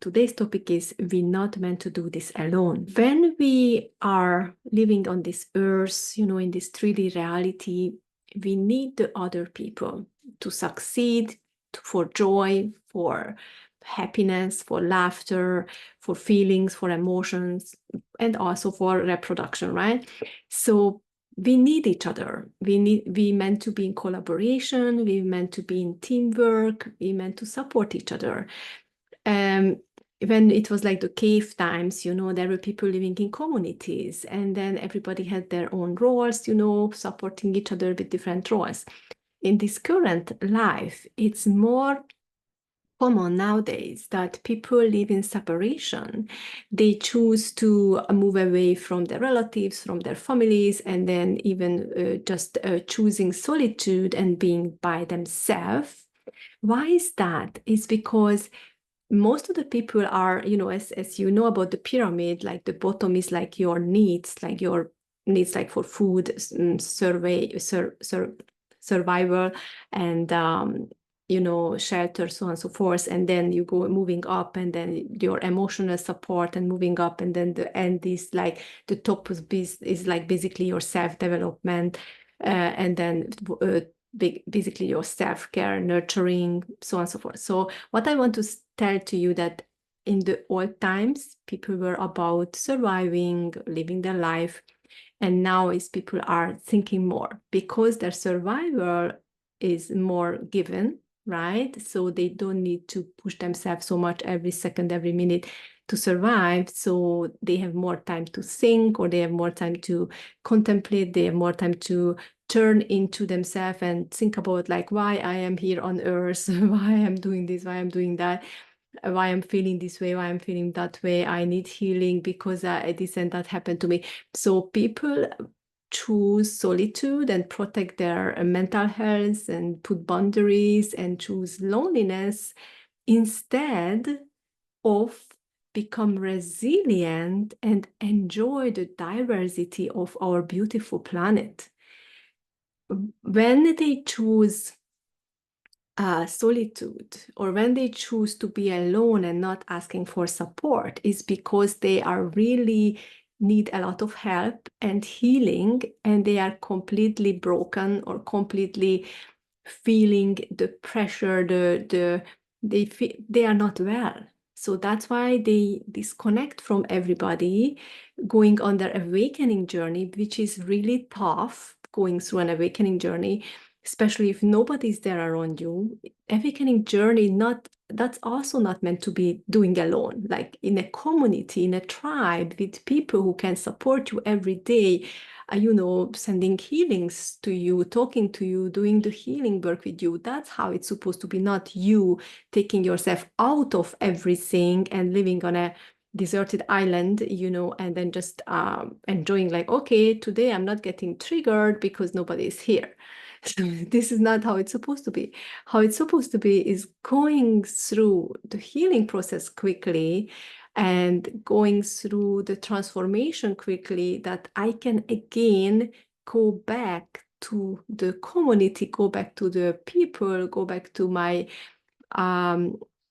today's topic is we're not meant to do this alone. When we are living on this earth, in this 3D reality, we need the other people to succeed, for joy, for happiness, for laughter, for feelings, for emotions, and also for reproduction, right? So we need each other. We meant to be in collaboration. We meant to be in teamwork. We meant to support each other. When it was like the cave times, there were people living in communities, and then everybody had their own roles, supporting each other with different roles. In this current life, it's more common nowadays that people live in separation. They choose to move away from their relatives, from their families, and then even just choosing solitude and being by themselves. Why is that? It's because most of the people are, as you know about the pyramid, like the bottom is like your needs like for food, survival, and shelter, so on and so forth. And then you go moving up, and then your emotional support, and moving up, and then the end is like the top is like basically your self-development, and then basically your self-care, nurturing, so on and so forth. So what I want to tell to you that in the old times, people were about surviving, living their life. And now is people are thinking more because their survival is more given, right? So they don't need to push themselves so much every second, every minute to survive. So they have more time to think, or they have more time to contemplate. They have more time to turn into themselves and think about like why I am here on earth, why I'm doing this, why I'm doing that, why I'm feeling this way, why I'm feeling that way. I need healing because this and that happened to me. So people choose solitude and protect their mental health and put boundaries and choose loneliness instead of become resilient and enjoy the diversity of our beautiful planet. When they choose solitude, or when they choose to be alone and not asking for support, is because they are really need a lot of help and healing, and they are completely broken or completely feeling the pressure, they are not well. So that's why they disconnect from everybody, going on their awakening journey, which is really tough, going through an awakening journey, especially if nobody's there around you. Awakening journey, that's also not meant to be doing alone, like in a community, in a tribe, with people who can support you every day, sending healings to you, talking to you, doing the healing work with you. That's how it's supposed to be, not you taking yourself out of everything and living on a deserted island, and then just enjoying like, okay, today I'm not getting triggered because nobody is here. So this is not how it's supposed to be. How it's supposed to be is going through the healing process quickly and going through the transformation quickly, that I can again go back to the community, go back to the people, go back to my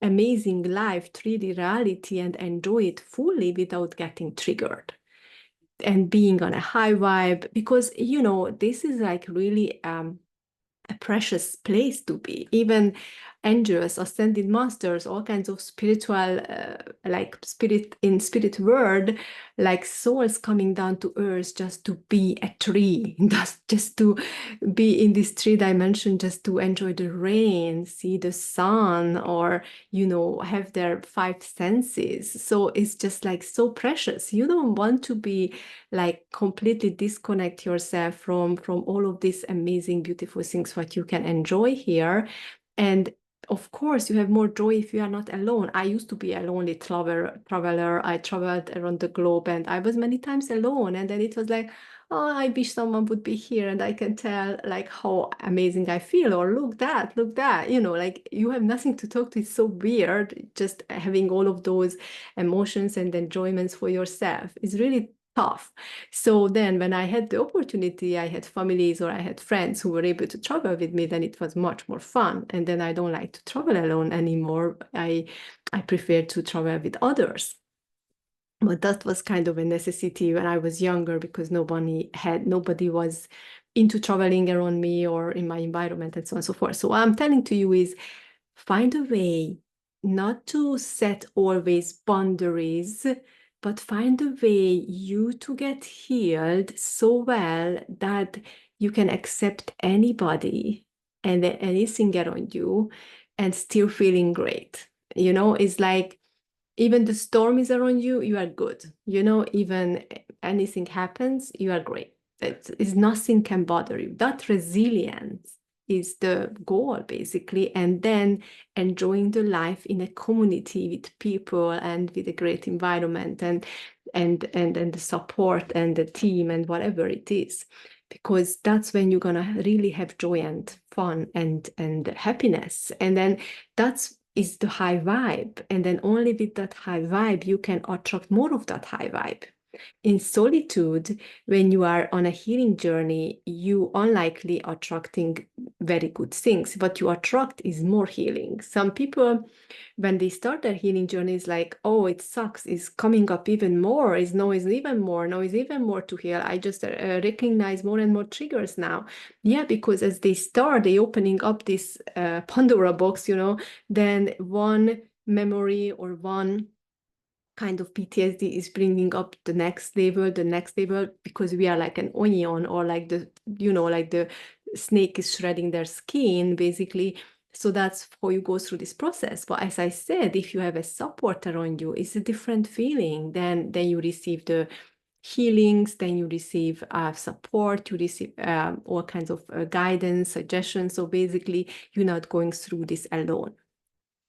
amazing life, 3D reality, and enjoy it fully without getting triggered and being on a high vibe. Because, this is like really a precious place to be. Even angels, ascended masters, all kinds of spiritual, like spirit world, like souls coming down to earth just to be a tree, just to be in this 3 dimension, just to enjoy the rain, see the sun, or have their 5 senses. So it's just like so precious. You don't want to be like completely disconnect yourself from all of these amazing, beautiful things what you can enjoy here. And of course, you have more joy if you are not alone. I used to be a lonely traveler. I traveled around the globe, and I was many times alone. And then it was like, oh, I wish someone would be here and I can tell like how amazing I feel, or look that, like you have nothing to talk to. It's so weird just having all of those emotions and enjoyments for yourself. It's really tough. So then when I had the opportunity, I had families or I had friends who were able to travel with me, then it was much more fun. And then I don't like to travel alone anymore. I I prefer to travel with others. But that was kind of a necessity when I was younger, because nobody was into traveling around me or in my environment, and so on and so forth. So what I'm telling to you is, find a way not to set always boundaries, but find a way you to get healed so well that you can accept anybody and anything around you and still feeling great. It's like, even the storm is around you, you are good. Even anything happens, you are great. It's nothing can bother you. That resilience is the goal, basically. And then enjoying the life in a community with people and with a great environment and the support and the team and whatever it is. Because that's when you're gonna really have joy and fun and happiness. And then that's is the high vibe. And then only with that high vibe, you can attract more of that high vibe. In solitude, when you are on a healing journey, you unlikely attracting very good things. What you attract is more healing. Some people, when they start their healing journey, is like, oh, it sucks, it's coming up even more, is even more to heal. I just recognize more and more triggers now. Yeah, because as they start, they opening up this Pandora box, then one memory or one kind of PTSD is bringing up the next level, because we are like an onion, or like the snake is shredding their skin, basically. So that's how you go through this process. But as I said, if you have a support around you, it's a different feeling. Then you receive the healings, then you receive support, you receive all kinds of guidance, suggestions. So basically, you're not going through this alone.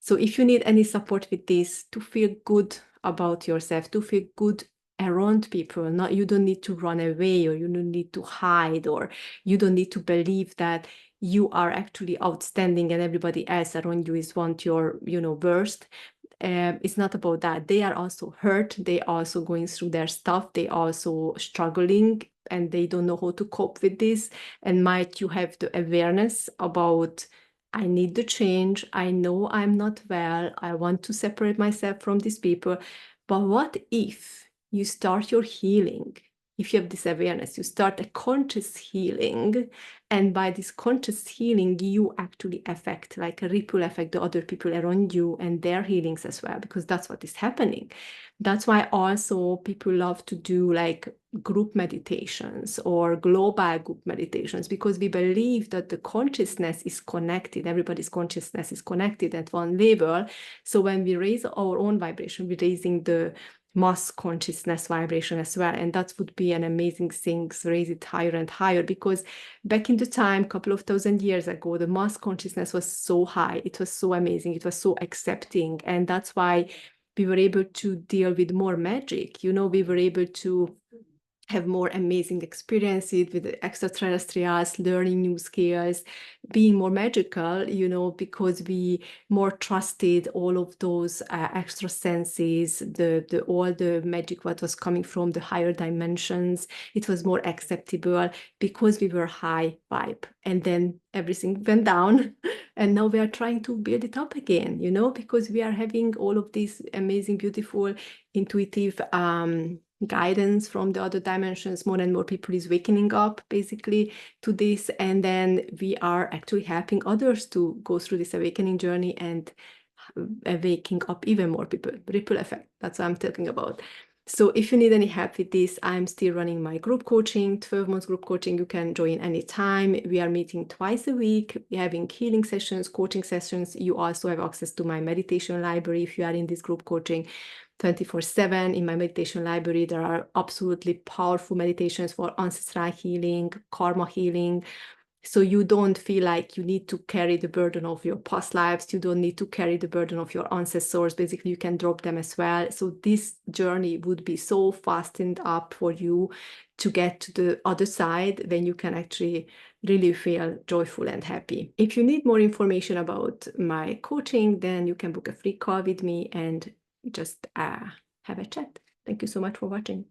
So if you need any support with this, to feel good about yourself, to feel good around people, you don't need to run away, or you don't need to hide, or you don't need to believe that you are actually outstanding and everybody else around you want your, worst. It's not about that. They are also hurt. They are also going through their stuff. They are also struggling and they don't know how to cope with this. And might you have the awareness about, I need the change. I know I'm not well. I want to separate myself from these people. But what if you start your healing? If you have this awareness, you start a conscious healing. And by this conscious healing, you actually affect, like a ripple effect, the other people around you and their healings as well, because that's what is happening. That's why also people love to do like group meditations or global group meditations, because we believe that the consciousness is connected. Everybody's consciousness is connected at one level. So when we raise our own vibration, we're raising the mass consciousness vibration as well. And that would be an amazing thing, raise it higher and higher, because back in the time, a couple of thousand years ago, the mass consciousness was so high. It was so amazing. It was so accepting. And that's why we were able to deal with more magic. We were able to have more amazing experiences with the extraterrestrials, learning new skills, being more magical, because we more trusted all of those extra senses, all the magic what was coming from the higher dimensions. It was more acceptable because we were high vibe. And then everything went down. And now we are trying to build it up again, because we are having all of these amazing, beautiful, intuitive guidance from the other dimensions. More and more people is waking up basically to this, and then we are actually helping others to go through this awakening journey and waking up even more people. Ripple effect, that's what I'm talking about. So if you need any help with this, I'm still running my group coaching, 12 months group coaching. You can join anytime. We are meeting twice a week. We're having healing sessions, coaching sessions. You also have access to my meditation library if you are in this group coaching 24/7. In my meditation library, there are absolutely powerful meditations for ancestral healing, karma healing. So you don't feel like you need to carry the burden of your past lives. You don't need to carry the burden of your ancestors. Basically, you can drop them as well. So this journey would be so fastened up for you to get to the other side, when you can actually really feel joyful and happy. If you need more information about my coaching, then you can book a free call with me and just have a chat. Thank you so much for watching.